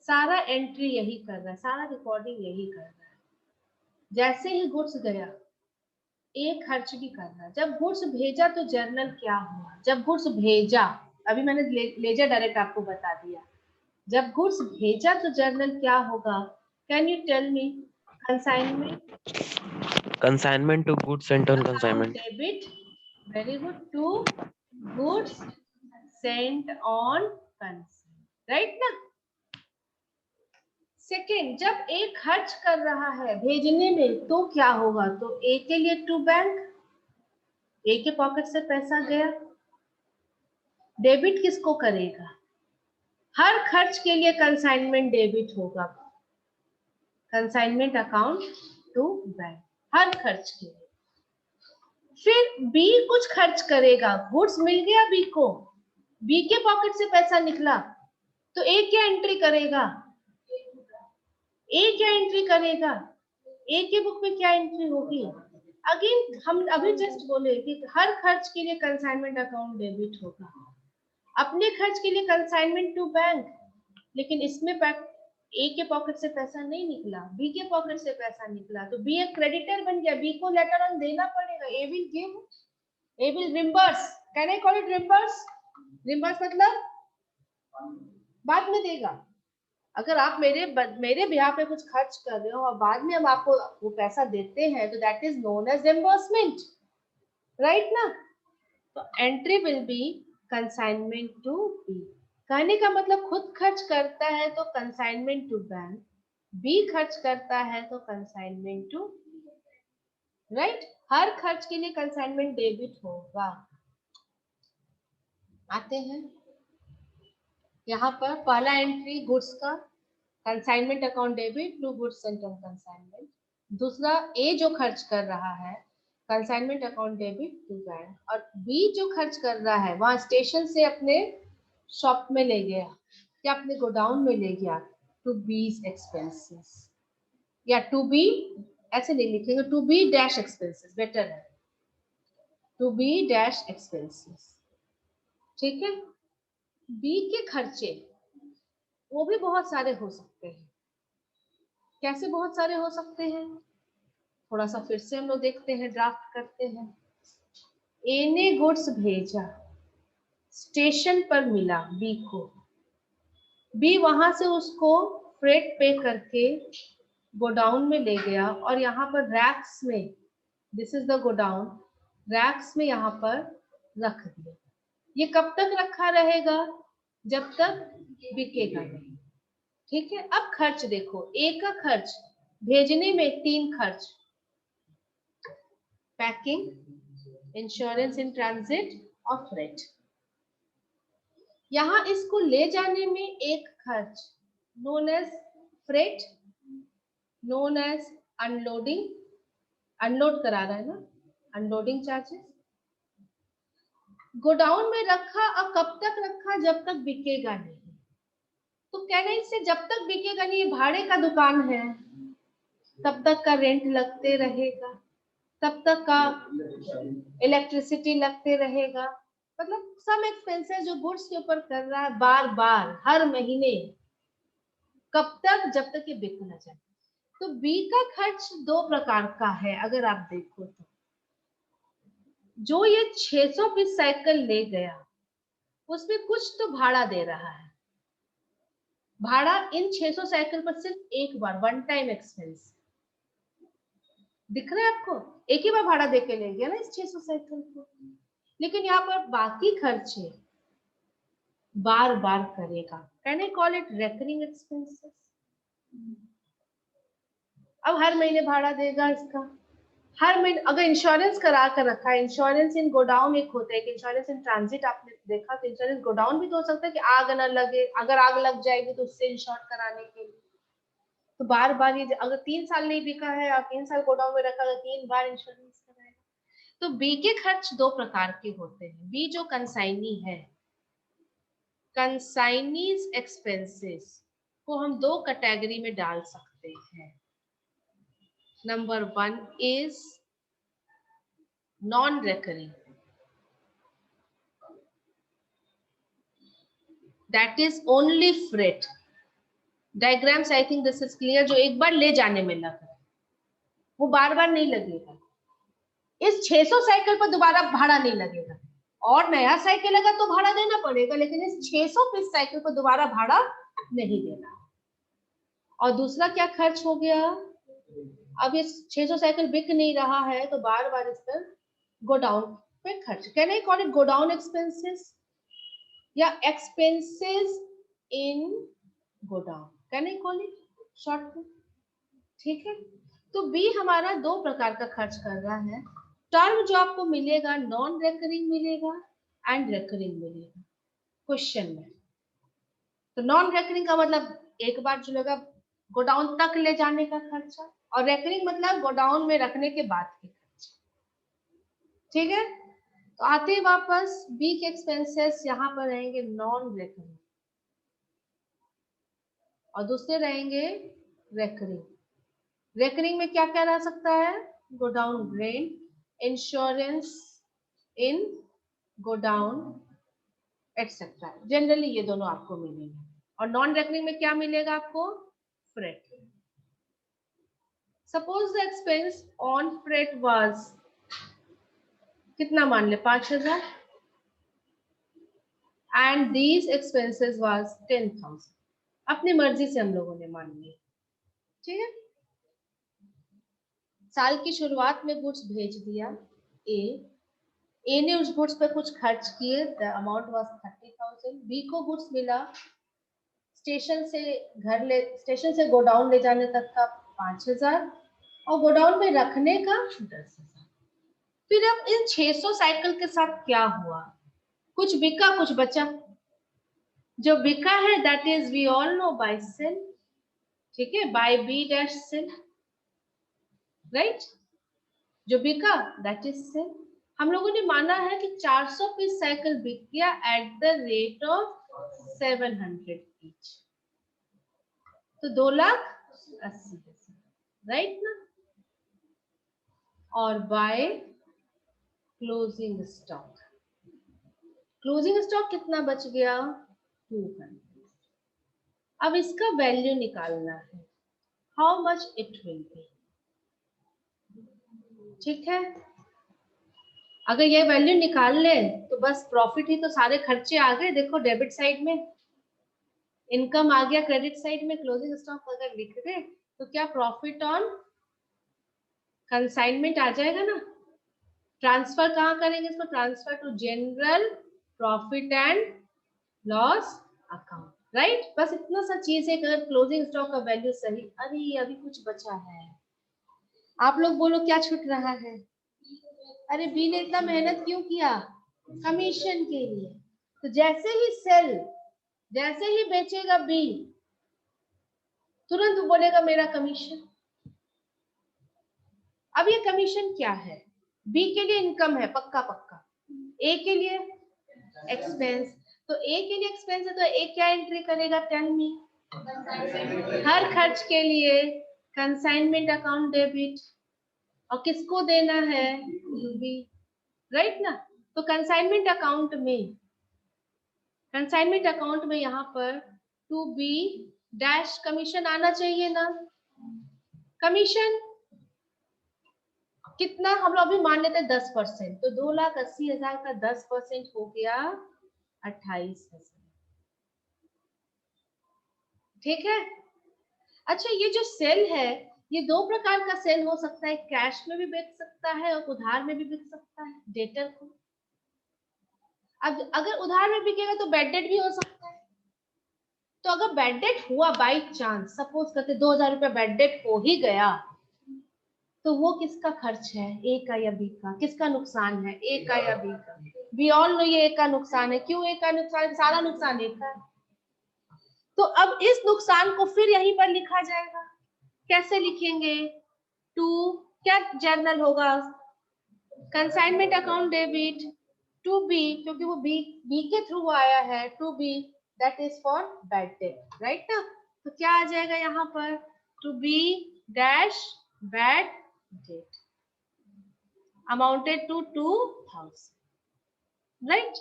सारा एंट्री यही कर रहा है, सारा रिकॉर्डिंग यही कर रहा है। जैसे ही गुड्स गया, ए खर्च भी कर रहा है। जब गुड्स भेजा तो जर्नल क्या हुआ? जब गुड्स भेजा, अभी मैंने लेजर डायरेक्ट आपको बता दिया, जब गुड्स भेजा तो जर्नल क्या होगा? Can you tell me? Consignment to goods sent on consignment. Debit, very good, to goods sent on consignment, right ना? सेकेंड, जब ए खर्च कर रहा है भेजने में तो क्या होगा? तो ए के लिए टू बैंक, ए के पॉकेट से पैसा गया। डेबिट किसको करेगा? हर खर्च के लिए कंसाइनमेंट डेबिट होगा, कंसाइनमेंट अकाउंट टू बैंक, हर खर्च के लिए। फिर बी कुछ खर्च करेगा, गुड्स मिल गया बी को, बी के पॉकेट से पैसा निकला, तो ए क्या एंट्री करेगा, ए क्या एंट्री करेगा, ए के बुक में क्या एंट्री होगी। अगेन हम अभी जस्ट बोले कि हर खर्च के लिए कंसाइनमेंट अकाउंट डेबिट होगा, अपने खर्च के लिए कंसाइनमेंट टू बैंक, लेकिन इसमें ए के पॉकेट से पैसा नहीं निकला, बी के पॉकेट से पैसा निकला, तो बी एक क्रेडिटर बन गया, बी को लेटर ऑन देना पड़ेगा, A will give, A will reimburse. Can I call it reimburse? Reimburse मतलब बाद में देगा। अगर आप मेरे बिहाफ पे कुछ खर्च कर रहे हो और बाद में हम आपको वो पैसा देते हैं, तो that is known as reimbursement, right ना। तो entry will be consignment to B. कहने का मतलब खुद खर्च करता है तो कंसाइनमेंट टू बैंक, बी खर्च करता है तो कंसाइनमेंट टू, राइट। हर खर्च के लिए कंसाइनमेंट डेबिट होगा। आते हैं यहाँ पर पहला एंट्री गुड्स का, consignment account debit to goods sent on consignment. दूसरा ए जो खर्च कर रहा है consignment account debit to bank, और बी जो खर्च कर रहा है वहां स्टेशन से अपने शॉप में ले गया या अपने गोडाउन में ले गया, टू बीज एक्सपेंसेस, या टू बी ऐसे नहीं लिखेंगे, to B dash expenses better है, टू बी डैश एक्सपेंसेस, ठीक है। बी के खर्चे वो भी बहुत सारे हो सकते हैं। कैसे बहुत सारे हो सकते हैं, थोड़ा सा फिर से हम लोग देखते हैं, ड्राफ्ट करते हैं। ए ने गुड्स भेजा, स्टेशन पर मिला बी को, बी वहां से उसको फ्रेट पे करके गोडाउन में ले गया और यहाँ पर रैक्स में, this is the godown, racks में यहाँ पर रख दिया। ये कब तक रखा रहेगा, जब तक बिकेगा नहीं, ठीक है। अब खर्च देखो, ए का खर्च भेजने में 3 खर्च, पैकिंग, इंश्योरेंस इन ट्रांजिट और फ्रेट। यहाँ इसको ले जाने में एक खर्च known as freight, known as unloading, unload करा रहा है ना, अनलोडिंग चार्जेस। गोडाउन में रखा और कब तक रखा, जब तक बिकेगा नहीं। तो कहने से जब तक बिकेगा नहीं, ये भाड़े का दुकान है, तब तक का रेंट लगते रहेगा, तब तक का इलेक्ट्रिसिटी लगते रहेगा, मतलब सम एक्सपेंसेस जो गुड्स के ऊपर कर रहा है बार बार हर महीने, कब तक, जब तक ये बिक ना जाए। तो बी का खर्च 2 प्रकार का है अगर आप देखो तो। जो ये 600 पीस साइकिल ले गया उसमें कुछ तो भाड़ा दे रहा है, भाड़ा इन 600 साइकिल पर सिर्फ एक बार, वन टाइम एक्सपेंस दिख रहा है आपको, एक ही बार भाड़ा दे के ले गया ना इस 600 साइकिल को, लेकिन यहाँ पर बाकी खर्चे बार बार करेगा। Can I call it recurring expenses. अब हर महीने भाड़ा देगा इसका, हर महीने। अगर इंश्योरेंस करा कर रखा है, इंश्योरेंस इन गोडाउन एक होता है कि इंश्योरेंस इन ट्रांजिट आपने देखा, तो इंश्योरेंस गोडाउन भी तो हो सकता है कि आग न लगे, अगर आग लग जाएगी तो उससे इंश्योर कराने के लिए। तो बार बार ये अगर 3 साल नहीं बिका है और 3 साल गोडाउन में रखा है, 3 बार इंश्योरेंस कराएगा। तो बी के खर्च 2 प्रकार के होते हैं। बी जो कंसाइनी है, कंसाइनीज एक्सपेंसेस को हम 2 कैटेगरी में डाल सकते हैं। Number 1 is non recurring, that is only freight. Diagrams I think this is clear. जो एक बार ले जाने में लगा वो बार बार नहीं लगेगा, इस 600 साइकिल पर दोबारा भाड़ा नहीं लगेगा, और नया साइकिल लगा तो भाड़ा देना पड़ेगा, लेकिन इस 600 पीस साइकिल पर दोबारा भाड़ा नहीं देना। और दूसरा क्या खर्च हो गया, अब इस 600 साइकिल बिक नहीं रहा है तो बार बार इस पर गोडाउन पे खर्च। Can I call it godown expenses या expenses in godown, can I call it short में, ठीक है। तो बी हमारा 2 प्रकार का खर्च कर रहा है। टर्म जो आपको मिलेगा नॉन रेकरिंग मिलेगा एंड रेकरिंग मिलेगा क्वेश्चन में। तो नॉन रेकरिंग का मतलब एक बार जो लगा गोडाउन तक ले जाने का खर्चा, और रेकरिंग मतलब गोडाउन में रखने के बाद के खर्चे। ठीक है, तो आते ही वापस बी के एक्सपेंसेस यहाँ पर रहेंगे नॉन रेकरिंग और दूसरे रहेंगे रेकरिंग। रेकरिंग में क्या क्या रह सकता है? गोडाउन रेंट, इंश्योरेंस इन गोडाउन एटसेट्रा। जनरली ये दोनों आपको मिलेंगे। और नॉन रेकरिंग में क्या मिलेगा आपको? Freight. Suppose the expense on freight was कितना मान ले 5,000 एंड दीज एक्सपेंसेस वाज 10,000। अपनी मर्जी से हम लोगों ने मान लिया। ठीक है, साल की शुरुआत में गुड्स भेज दिया ए ने उस गुड्स पे कुछ खर्च किए, द अमाउंट वाज 30,000। बी को गुड्स मिला, स्टेशन से गोडाउन ले जाने तक का 5,000 और गोडाउन में रखने का 10,000। फिर अब इन 600 साइकिल के साथ क्या हुआ? कुछ बिका कुछ बचा। जो बिका है that is we all know by sale. ठीक है, by B dash sale, right. जो बिका दैट इज सेल। हम लोगों ने माना है कि 400 पीस साइकिल बिक गया at the rate of 700 each, तो 2,80,000, राइट ना। और bye closing stock, closing stock कितना बच गया? 200। अब इसका वैल्यू निकालना है, how much it will B. ठीक है, अगर ये वैल्यू निकाल ले तो बस प्रॉफिट ही तो, सारे खर्चे आ गए। देखो डेबिट साइड में इनकम आ गया, क्रेडिट साइड में क्लोजिंग स्टॉक अगर लिख दे तो क्या प्रॉफिट ऑन कंसाइनमेंट आ जाएगा ना। ट्रांसफर कहाँ करेंगे इसको? Transfer to general profit and loss account, right. बस इतना सा चीज है, अगर क्लोजिंग स्टॉक का वैल्यू सही, अरे अभी कुछ बचा है, आप लोग बोलो क्या छूट रहा है? अरे बी ने इतना मेहनत क्यों किया? कमीशन के लिए। तो जैसे ही सेल, जैसे ही बेचेगा बी, तुरंत बोलेगा मेरा कमीशन। अब ये कमीशन क्या है? बी के लिए इनकम है पक्का पक्का, ए के लिए एक्सपेंस। तो ए के लिए एक्सपेंस है तो ए क्या एंट्री करेगा? Tell me. हर खर्च के लिए कंसाइनमेंट अकाउंट डेबिट, और किसको देना है? बी, राइट ना। तो कंसाइनमेंट अकाउंट में यहाँ पर टू बी डैश कमीशन आना चाहिए ना। कमीशन कितना हम लोग अभी मान लेते हैं? 10%। तो 2,80,000 का 10% हो गया 28,000। ठीक है, अच्छा ये जो सेल है, ये दो प्रकार का सेल हो सकता है, कैश में भी बिक सकता है और उधार में भी बिक सकता है डेटर को। अब अगर उधार में बिकेगा तो बैड डेट भी हो सकता है। तो अगर बैड डेट हुआ बाई चांस, सपोज करते 2,000 रुपया बैड डेट हो ही गया, तो वो किसका खर्च है? ए का या बी का? किसका नुकसान है? ए का या बी का? वी ऑल नो ये ए का नुकसान है। क्यों ए का नुकसान? सारा नुकसान ए का है। तो अब इस नुकसान को फिर यहीं पर लिखा जाएगा। कैसे लिखेंगे? टू क्या जर्नल होगा? Consignment account debit to B, क्योंकि वो बी के थ्रू आया है, to B that is for bad debt, right ना। तो क्या आ जाएगा यहाँ पर? To B dash bad debt amounted to 2,000, right.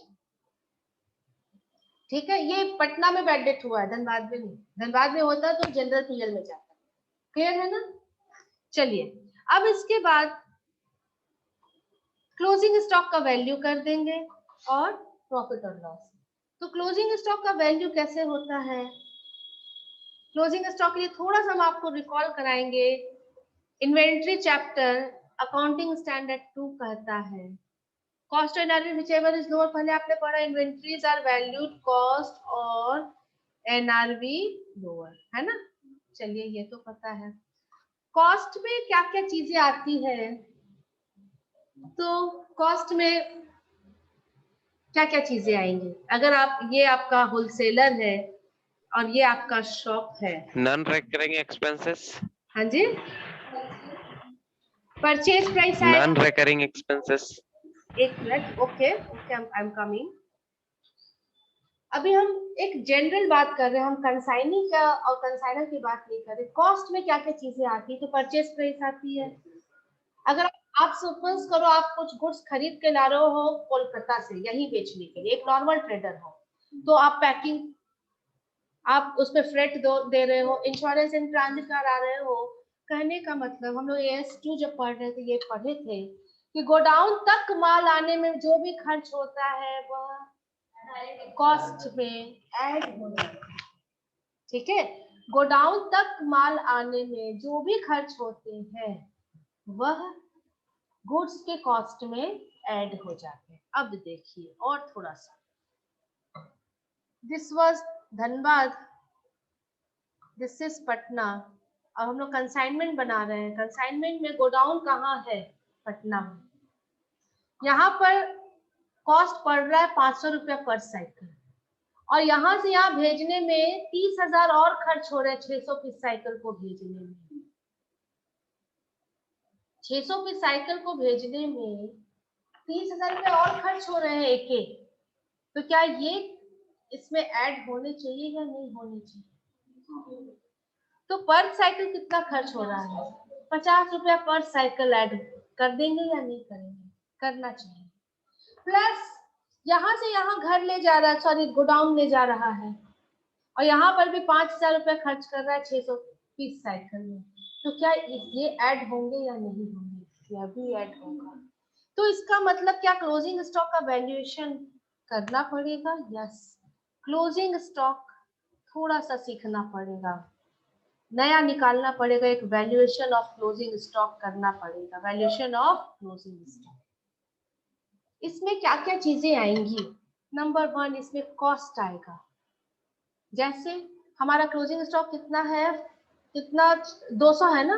ठीक है, ये पटना में बैड डेट हुआ है, धनबाद में नहीं। धनबाद में होता तो जनरल पीएल में जाता। क्लियर है ना? चलिए, अब इसके बाद क्लोजिंग स्टॉक का वैल्यू कर देंगे और प्रॉफिट और लॉस। तो क्लोजिंग स्टॉक का वैल्यू कैसे होता है? क्लोजिंग स्टॉक के लिए थोड़ा सा हम आपको रिकॉल कराएंगे। इन्वेंट्री चैप्टर अकाउंटिंग स्टैंडर्ड 2 कहता है cost NRV whichever is lower, पहले आपने पढ़ा इन्वेंट्रीज आर वैल्यूड कॉस्ट और एनआरवी लोअर, है ना। चलिए ये तो पता है। कॉस्ट में क्या क्या चीजें आती है? तो कॉस्ट में क्या क्या चीजें आएंगी? अगर आप, ये आपका होलसेलर है और ये आपका शॉप है। नॉन रिकरिंग एक्सपेंसेस, हाँ जी, परचेज प्राइस नॉन आएगा। रिकरिंग एक्सपेंसेस, एक minute, okay okay, I am coming. अभी हम एक जनरल बात कर रहे हैं, हम कंसाइनी का और कंसाइनर की बात नहीं कर रहे। कॉस्ट में क्या क्या चीजें आती है? तो परचेज प्राइस आती है। अगर आप सपोज करो आप कुछ गुड्स खरीद के ला रहे हो कोलकाता से यही बेचने के लिए, एक नॉर्मल ट्रेडर हो, तो आप पैकिंग, आप उस पर फ्रेट दे रहे हो, इंश्योरेंस इन ट्रांजिट करा रहे हो। कहने का मतलब हम लोग AS2 जब पढ़ रहे थे ये पढ़े थे कि गोडाउन तक माल आने में जो भी खर्च होता है वह कॉस्ट में ऐड हो जाता है। ठीक है, गोडाउन तक माल आने में जो भी खर्च होते हैं वह गुड्स के कॉस्ट में ऐड हो जाते हैं। अब देखिए और थोड़ा सा, this was Dhanbad, this is Patna. अब हम लोग कंसाइनमेंट बना रहे हैं। कंसाइनमेंट में गोडाउन कहाँ है? पटना में। यहाँ पर कॉस्ट पड़ रहा है 500 रुपया पर साइकिल, और यहाँ से यहाँ भेजने में 30,000 और खर्च हो रहे हैं 600 पीस साइकिल को भेजने में। 600 पीस साइकिल को भेजने में 30,000 रुपये और खर्च हो रहे हैं एक एक। तो क्या ये इसमें ऐड होने चाहिए या नहीं होने चाहिए? तो पर साइकिल कितना खर्च हो रहा है? 50 रुपया पर साइकिल ऐड कर देंगे या नहीं करेंगे? करना चाहिए। प्लस यहाँ से यहाँ घर ले जा रहा है, सॉरी गोडाउन ले जा रहा है, और यहाँ पर भी 5,000 रुपया खर्च कर रहा है 600 पीस साइकिल में। तो क्या ये ऐड होंगे या नहीं होंगे? यह भी ऐड होगा। तो इसका मतलब क्या क्लोजिंग स्टॉक का वैल्यूएशन करना पड़ेगा? यस, क्लोजिंग स्टॉक थोड़ा सा सीखना पड़ेगा, नया निकालना पड़ेगा, एक वैल्यूएशन ऑफ क्लोजिंग स्टॉक करना पड़ेगा, वैल्यूएशन ऑफ क्लोजिंग स्टॉक। इसमें क्या क्या चीजें आएंगी? नंबर 1, इसमें कॉस्ट आएगा। जैसे हमारा क्लोजिंग स्टॉक कितना है, कितना 200 है ना,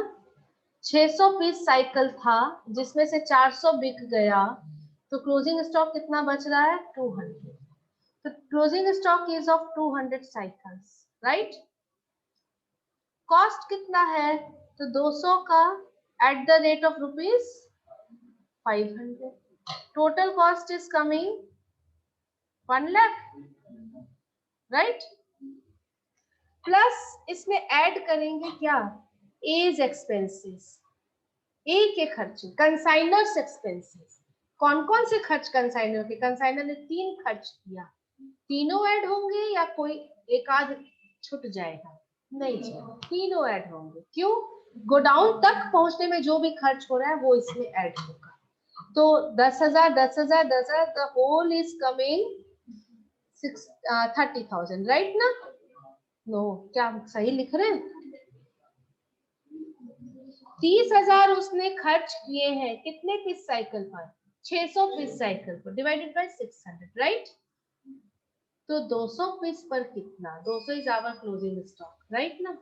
600 पीस साइकिल था जिसमें से 400 बिक गया, तो क्लोजिंग स्टॉक कितना बच रहा है? 200। तो closing stock is of 200 cycles, right. Cost कितना है? तो 200 का at the rate of rupees 500। Total cost is coming 1 lakh, right. Plus इसमें ऐड करेंगे क्या? एज एक्सपेंसेस, ए के खर्चे, कंसाइनर्स एक्सपेंसेस। कौन कौन से खर्च कंसाइनर के? कंसाइनर ने 3 खर्च किया, तीनों ऐड होंगे या कोई एक आध छूट जाएगा? नहीं जी, तीनों ऐड होंगे। क्यों? गोडाउन तक पहुंचने में जो भी खर्च हो रहा है वो इसमें ऐड होगा। तो 10,000 10,000 10,000, the whole is coming 30,000, right ना? नो, क्या सही लिख रहे हैं? 30,000 उसने खर्च किए हैं कितने पीस साइकिल पर? 600 पीस साइकिल पर, डिवाइडेड बाय 600, राइट। तो 200 पीस पर कितना? 200 is our closing stock, right ना।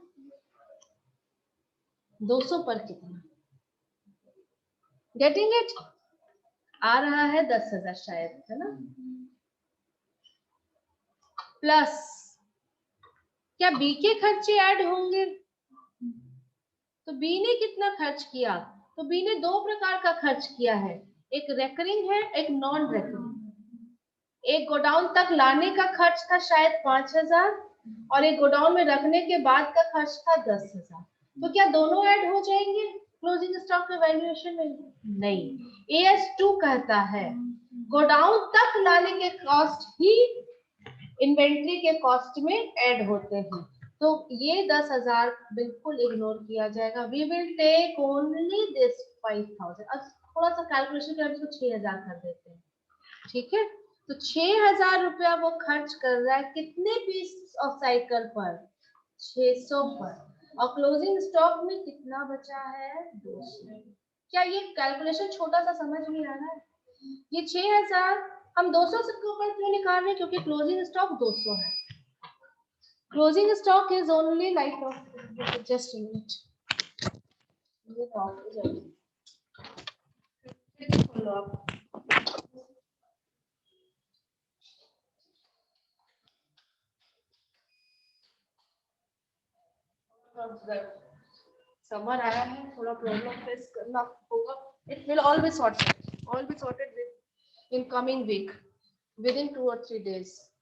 200 पर कितना? Getting it? आ रहा है 10,000 शायद, है ना। प्लस क्या बी के खर्चे ऐड होंगे? तो बी ने कितना खर्च किया? तो बी ने 2 प्रकार का खर्च किया है, एक रेकरिंग है, एक नॉन रेकरिंग। एक गोडाउन तक लाने का खर्च था शायद 5,000, और एक गोडाउन में रखने के बाद का खर्च था 10,000। तो क्या दोनों ऐड हो जाएंगे क्लोजिंग स्टॉक के वैल्यूएशन में? नहीं, AS2 कहता है गोडाउन तक लाने के कॉस्ट ही इन्वेंट्री के कॉस्ट में ऐड होते हैं। तो ये 10,000 बिल्कुल इग्नोर किया जाएगा। We will take only this 5,000। अब थोड़ा सा कैलकुलेशन करके इसको 6,000 कर देते हैं, ठीक है। तो 6,000 रुपया वो खर्च कर रहा है कितने पीस ऑफ साइकिल पर? 600 पर। और क्लोजिंग स्टॉक में कितना बचा है? 200। क्या ये कैलकुलेशन छोटा सा समझ में आ रहा है? ये 6,000 हम 200 से ऊपर क्यों निकाल रहे हैं? क्योंकि क्लोजिंग स्टॉक 200 है। Closing stock is only like just a minute, ये ऑफ हो जाएगी। खोलो आप। समर आया है, थोड़ा प्रॉब्लम फेस करना होगा. It will all be sorted with in coming week, within 2 or 3 days.